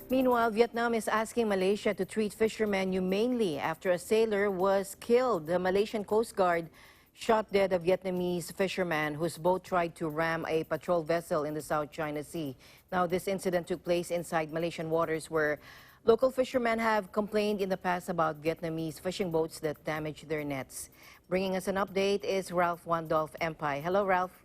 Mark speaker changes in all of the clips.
Speaker 1: Meanwhile, Vietnam is asking Malaysia to treat fishermen humanely after a sailor was killed. The Malaysian Coast Guard shot dead a Vietnamese fisherman whose boat tried to ram a patrol vessel in the South China Sea. Now, this incident took place inside Malaysian waters where local fishermen have complained in the past about Vietnamese fishing boats that damaged their nets. Bringing us an update is Ralph Wandolph Empire. Hello, Ralph.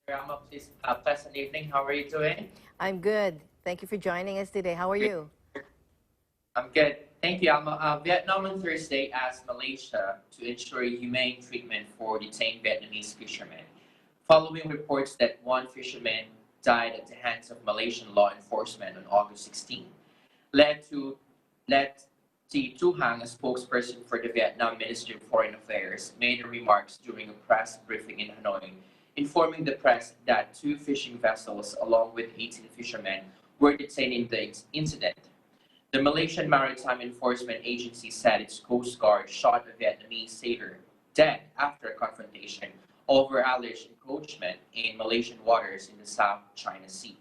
Speaker 2: Pleasant evening. How are you doing?
Speaker 1: I'm good. Thank you for joining us today. How are you?
Speaker 2: I'm good. Thank you, Alma. Vietnam on Thursday asked Malaysia to ensure humane treatment for detained Vietnamese fishermen, following reports that one fisherman died at the hands of Malaysian law enforcement on August 16. Led T. Tu Hang, a spokesperson for the Vietnam Ministry of Foreign Affairs, made remarks during a press briefing in Hanoi, informing the press that two fishing vessels, along with 18 fishermen, were detained in the incident. The Malaysian Maritime Enforcement Agency said its Coast Guard shot a Vietnamese sailor dead after a confrontation over alleged encroachment in Malaysian waters in the South China Sea.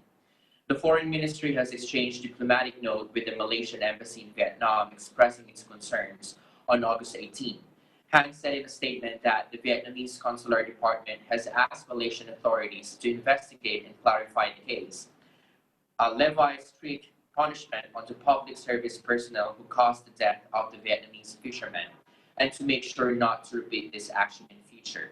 Speaker 2: The Foreign Ministry has exchanged diplomatic note with the Malaysian Embassy in Vietnam expressing its concerns on August 18. Hang said in a statement that the Vietnamese Consular Department has asked Malaysian authorities to investigate and clarify the case, levy strict punishment onto public service personnel who caused the death of the Vietnamese fishermen, and to make sure not to repeat this action in future.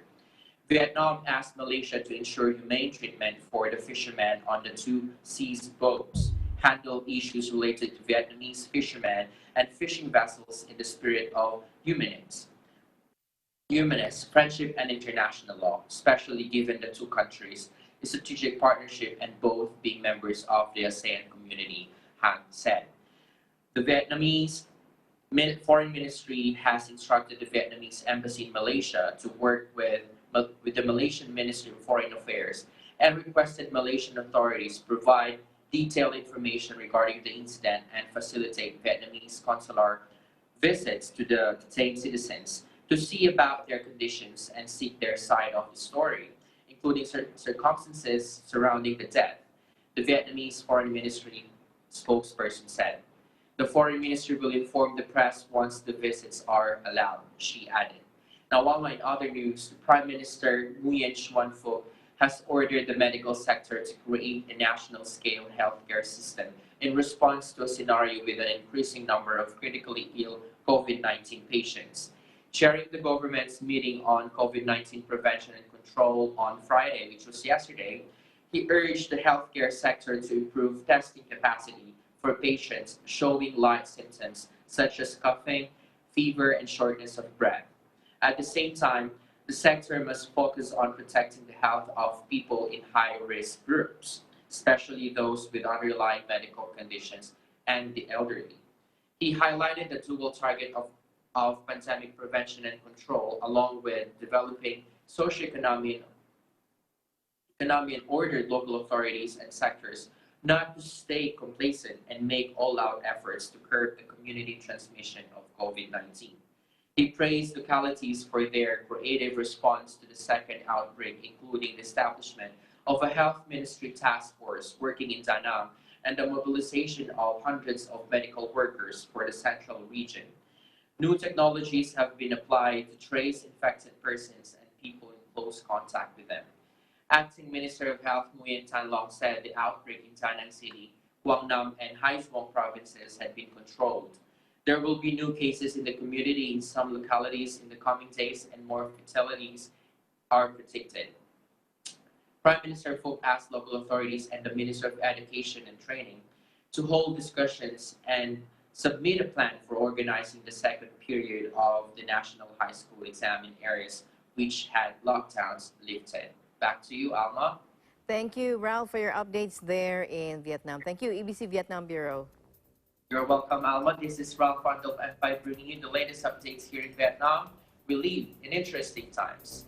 Speaker 2: Vietnam asked Malaysia to ensure humane treatment for the fishermen on the two seized boats, handle issues related to Vietnamese fishermen and fishing vessels in the spirit of humanist, friendship, and international law, especially given the two countries' strategic partnership and both being members of the ASEAN community, Han said. The Vietnamese Foreign Ministry has instructed the Vietnamese Embassy in Malaysia to work with the Malaysian Ministry of Foreign Affairs and requested Malaysian authorities provide detailed information regarding the incident and facilitate Vietnamese consular visits to the detained citizens to see about their conditions and seek their side of the story, including circumstances surrounding the death, the Vietnamese Foreign Ministry spokesperson said. The Foreign Ministry will inform the press once the visits are allowed, she added. Now, while in other news, Prime Minister Nguyen Xuan Phuc has ordered the medical sector to create a national-scale healthcare system in response to a scenario with an increasing number of critically ill COVID-19 patients. Chairing the government's meeting on COVID-19 prevention and control on Friday, which was yesterday, he urged the healthcare sector to improve testing capacity for patients showing light symptoms such as coughing, fever, and shortness of breath. At the same time, the sector must focus on protecting the health of people in high-risk groups, especially those with underlying medical conditions and the elderly. He highlighted the dual target of pandemic prevention and control, along with developing socioeconomic and ordered local authorities and sectors not to stay complacent and make all-out efforts to curb the community transmission of COVID-19. He praised localities for their creative response to the second outbreak, including the establishment of a health ministry task force working in Da Nang and the mobilization of hundreds of medical workers for the central region. New technologies have been applied to trace infected persons and people in close contact with them. Acting Minister of Health Nguyen Tan Long said the outbreak in Da Nang City, Quang Nam, and Hai Duong provinces had been controlled. There will be new cases in the community in some localities in the coming days, and more fatalities are predicted. Prime Minister Phuc asked local authorities and the Minister of Education and Training to hold discussions and submit a plan for organizing the second period of the national high school exam in areas which had lockdowns lifted. Back to you, Alma.
Speaker 1: Thank you, Ralph, for your updates there in Vietnam. Thank you, EBC Vietnam Bureau.
Speaker 2: You're welcome, Alma. This is Ralph Wandolph F5 bringing you the latest updates here in Vietnam. We live in interesting times.